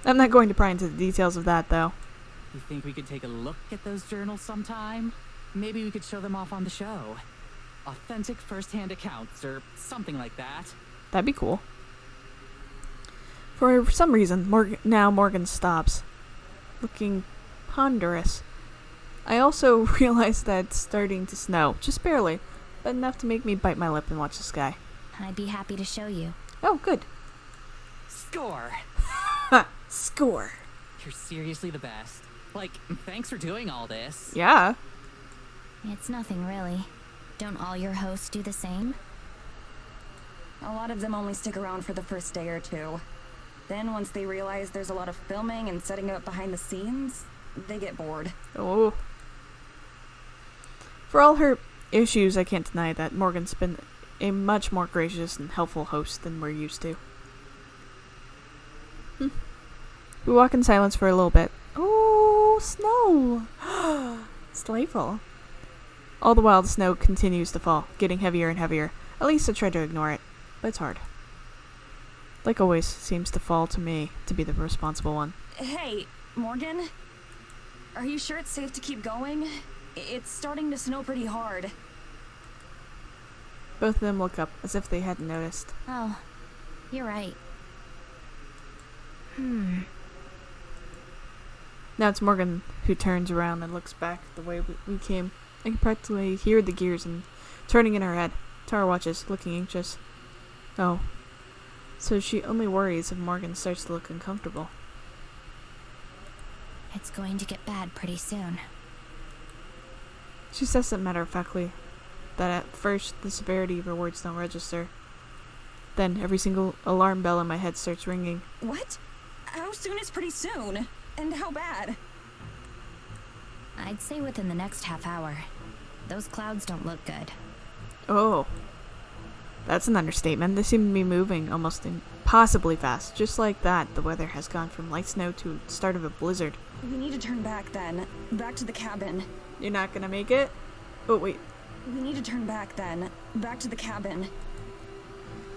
I'm not going to pry into the details of that, though. You think we could take a look at those journals sometime? Maybe we could show them off on the show. Authentic first-hand accounts, or something like that. That'd be cool. For some reason, Morgan stops, looking ponderous. I also realized that it's starting to snow, just barely, but enough to make me bite my lip and watch the sky. I'd be happy to show you. Oh, good. Score! Ha! Score! You're seriously the best. Like, thanks for doing all this. Yeah. It's nothing, really. Don't all your hosts do the same? A lot of them only stick around for the first day or two. Then once they realize there's a lot of filming and setting up behind the scenes, they get bored. Oh. For all her issues, I can't deny that Morgan's been a much more gracious and helpful host than we're used to. We walk in silence for a little bit. Oh, snow! It's delightful. All the while, the snow continues to fall, getting heavier and heavier. At least I try to ignore it, but it's hard. Like always, seems to fall to me to be the responsible one. Hey, Morgan? Are you sure it's safe to keep going? It's starting to snow pretty hard. Both of them look up, as if they hadn't noticed. Oh, you're right. Now it's Morgan who turns around and looks back the way we came. I can practically hear the gears and turning in her head. Tara watches, looking anxious. Oh. So she only worries if Morgan starts to look uncomfortable. It's going to get bad pretty soon. She says it matter-of-factly, that at first the severity of her words don't register. Then every single alarm bell in my head starts ringing. What? How soon is pretty soon? And how bad? I'd say within the next half hour. Those clouds don't look good. Oh. That's an understatement. They seem to be moving almost impossibly fast. Just like that, the weather has gone from light snow to the start of a blizzard. We need to turn back then. Back to the cabin. You're not gonna make it? Oh, wait. We need to turn back then. Back to the cabin.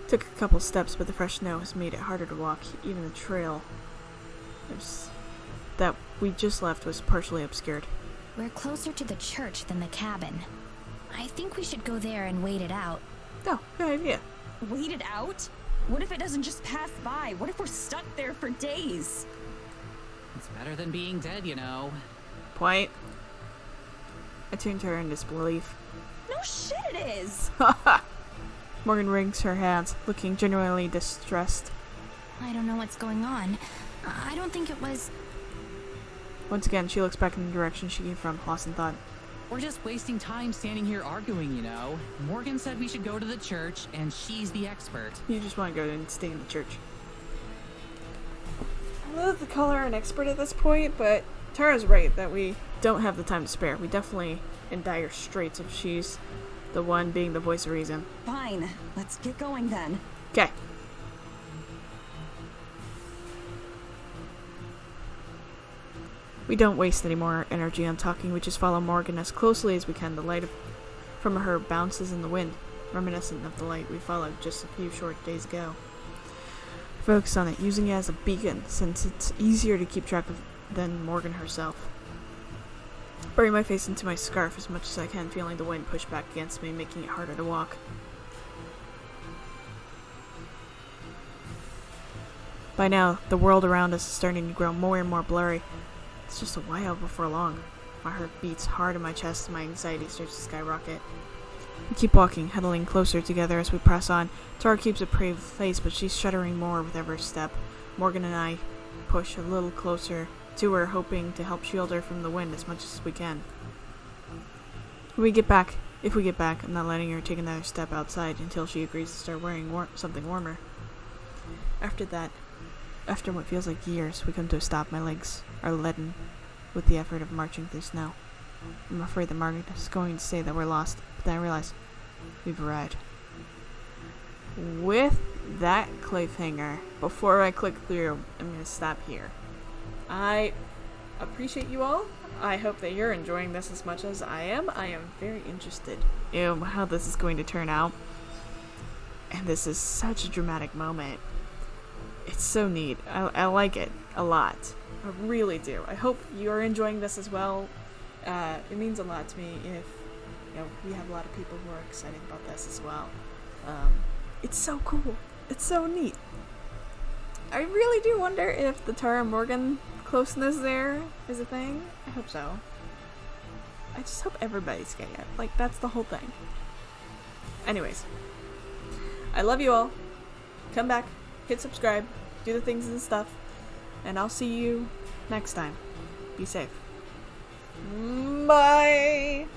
Took a couple steps, but the fresh snow has made it harder to walk. Even the trail that we just left was partially obscured. We're closer to the church than the cabin. I think we should go there and wait it out. Oh, good idea. Wait it out? What if it doesn't just pass by? What if we're stuck there for days? It's better than being dead, you know. Point. I turned to her in disbelief. No shit it is! Morgan wrings her hands, looking genuinely distressed. I don't know what's going on. I don't think it was... Once again, she looks back in the direction she came from, lost in thought. We're just wasting time standing here arguing, you know. Morgan said we should go to the church, and she's the expert. You just want to go and stay in the church. not the color an expert at this point, but Tara's right that we don't have the time to spare. We definitely in dire straits if she's the one being the voice of reason. Fine, let's get going then. Okay. We don't waste any more energy on talking. We just follow Morgan as closely as we can. The light from her bounces in the wind, reminiscent of the light we followed just a few short days ago. Focus on it, using it as a beacon, since it's easier to keep track of than Morgan herself. Bury my face into my scarf as much as I can, feeling the wind push back against me, making it harder to walk. By now, the world around us is starting to grow more and more blurry. It's just a while before long. My heart beats hard in my chest and my anxiety starts to skyrocket. We keep walking, huddling closer together as we press on. Tara keeps a brave face, but she's shuddering more with every step. Morgan and I push a little closer to her, hoping to help shield her from the wind as much as we can. If we get back, I'm not letting her take another step outside until she agrees to start wearing something warmer. After what feels like years, we come to a stop. My legs are leaden with the effort of marching through snow. I'm afraid that Margaret is going to say that we're lost, but then I realize we've arrived. With that cliffhanger, before I click through, I'm going to stop here. I appreciate you all. I hope that you're enjoying this as much as I am. I am very interested in how this is going to turn out. And this is such a dramatic moment. It's so neat. I like it a lot. I really do. I hope you're enjoying this as well. It means a lot to me if we have a lot of people who are excited about this as well. It's so cool. It's so neat. I really do wonder if the Tara Morgan closeness there is a thing. I hope so. I just hope everybody's getting it. Like, that's the whole thing. Anyways. I love you all. Come back. Hit subscribe. Do the things and stuff. And I'll see you next time. Be safe. Bye!